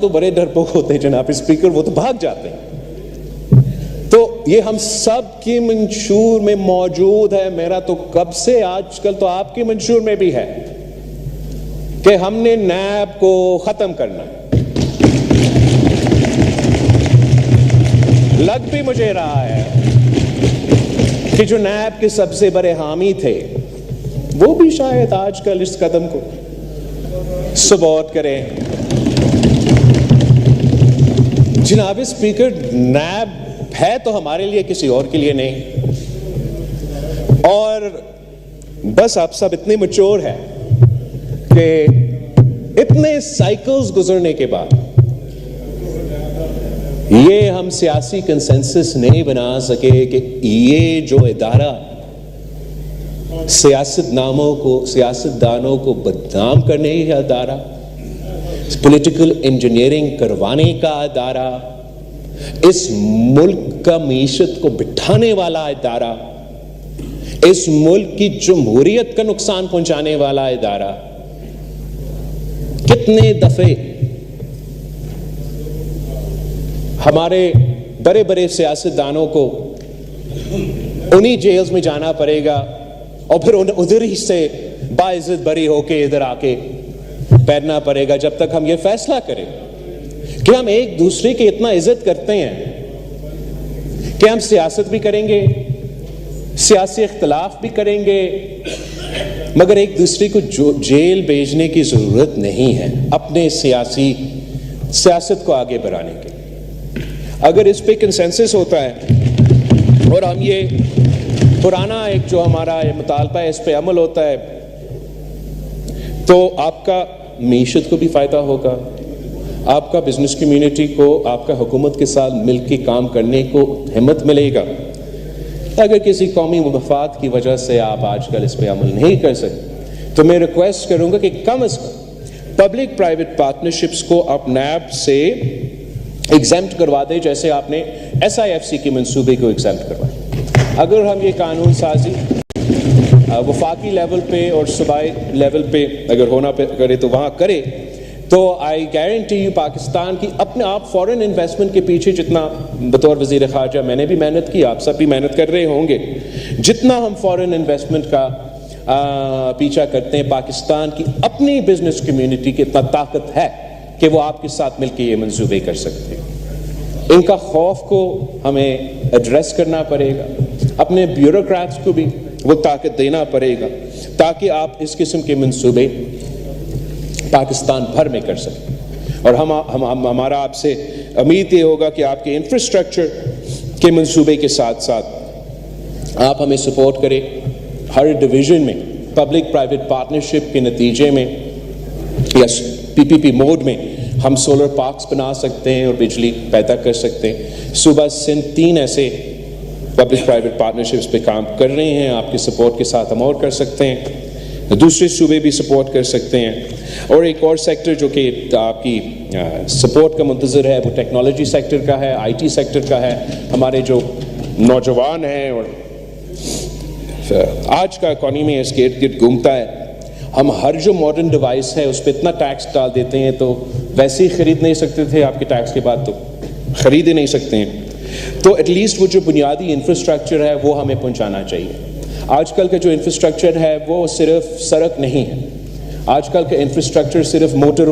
تو بڑے ڈرپوک ہوتے ہیں جناب اسپیکر، وہ تو بھاگ جاتے ہیں۔ تو یہ ہم سب کی منشور میں موجود ہے، میرا تو کب سے، آج کل تو آپ کی منشور میں بھی ہے کہ ہم نے نیب کو ختم کرنا ہے۔ لگ بھی مجھے رہا ہے کہ جو نیب کے سب سے بڑے حامی تھے وہ بھی شاید آج کل اس قدم کو سپورٹ کریں۔ جناب اسپیکر، نیب ہے تو ہمارے لیے، کسی اور کے لیے نہیں، اور بس آپ سب اتنے میچور ہیں کہ اتنے سائیکلز گزرنے کے بعد یہ ہم سیاسی کنسنسس نہیں بنا سکے کہ یہ جو ادارہ سیاستدانوں کو بدنام کرنے کا ادارہ، پولیٹیکل انجینئرنگ کروانے کا ادارہ، اس ملک کا معیشت کو بٹھانے والا ادارہ، اس ملک کی جمہوریت کا نقصان پہنچانے والا ادارہ، کتنے دفعے ہمارے بڑے بڑے سیاستدانوں کو انہی جیلز میں جانا پڑے گا اور پھر ادھر ہی سے باعزت بری ہو کے ادھر آ کے بیٹھنا پڑے گا جب تک ہم یہ فیصلہ کریں کہ ہم ایک دوسرے کی اتنا عزت کرتے ہیں کہ ہم سیاست بھی کریں گے، سیاسی اختلاف بھی کریں گے، مگر ایک دوسرے کو جیل بھیجنے کی ضرورت نہیں ہے اپنے سیاست کو آگے بڑھانے کے۔ اگر اس پہ کنسنسس ہوتا ہے اور ہم یہ پرانا ایک جو ہمارا یہ مطالبہ ہے اس پہ عمل ہوتا ہے تو آپ کا معیشت کو بھی فائدہ ہوگا، آپ کا بزنس کمیونٹی کو آپ کا حکومت کے ساتھ مل کے کام کرنے کو ہمت ملے گا۔ اگر کسی قومی مفاد کی وجہ سے آپ آج کل اس پہ عمل نہیں کر سکتے تو میں ریکویسٹ کروں گا کہ کم از کم پبلک پرائیویٹ پارٹنرشپس کو آپ نیب سے ایگزیمپٹ کروا دیں، جیسے آپ نے SIFC کے منصوبے کو ایگزیمپٹ کروایا۔ اگر ہم یہ قانون سازی وفاقی لیول پہ اور صوبائی لیول پہ اگر ہونا کرے تو وہاں کرے تو آئی گارنٹی یو پاکستان کی اپنے آپ فورن انویسٹمنٹ کے پیچھے جتنا بطور وزیر خارجہ میں نے بھی محنت کی، آپ سب بھی محنت کر رہے ہوں گے، جتنا ہم فورن انویسٹمنٹ کا پیچھا کرتے ہیں، پاکستان کی اپنی بزنس کمیونٹی کی اتنا طاقت ہے کہ وہ آپ کے ساتھ مل کے یہ منصوبے کر سکتے ہیں۔ ان کا خوف کو ہمیں ایڈریس کرنا پڑے گا، اپنے بیوروکریٹس کو بھی وہ طاقت دینا پڑے گا تاکہ آپ اس قسم کے منصوبے پاکستان بھر میں کر سکیں۔ اور ہمارا آپ سے امید یہ ہوگا کہ آپ کے انفراسٹرکچر کے منصوبے کے ساتھ ساتھ آپ ہمیں سپورٹ کریں۔ ہر ڈویژن میں پبلک پرائیویٹ پارٹنرشپ کے نتیجے میں یا PPP موڈ میں ہم سولر پارکس بنا سکتے ہیں اور بجلی پیدا کر سکتے ہیں۔ صوبہ سندھ 3 ایسے پبلک پرائیویٹ پارٹنرشپس پہ کام کر رہے ہیں، آپ کے سپورٹ کے ساتھ ہم اور کر سکتے ہیں، دوسرے صوبے بھی سپورٹ کر سکتے ہیں۔ اور ایک اور سیکٹر جو کہ آپ کی سپورٹ کا منتظر ہے وہ ٹیکنالوجی سیکٹر کا ہے، IT سیکٹر کا ہے۔ ہمارے جو نوجوان ہیں اور آج کا اکانومی اس کے ارد گرد گھومتا ہے، ہم ہر جو ماڈرن ڈیوائس ہے اس پہ اتنا ٹیکس ڈال دیتے ہیں تو ویسے ہی خرید نہیں سکتے تھے، آپ کے ٹیکس کے بعد تو خرید ہی نہیں سکتے ہیں، تو ایٹ لیسٹ وہ جو بنیادی انفراسٹرکچر ہے وہ ہمیں پہنچانا چاہیے۔ آج کل کا جو انفراسٹرکچر ہے وہ صرف سڑک نہیں ہے، آج کل کا انفراسٹرکچر صرف موٹر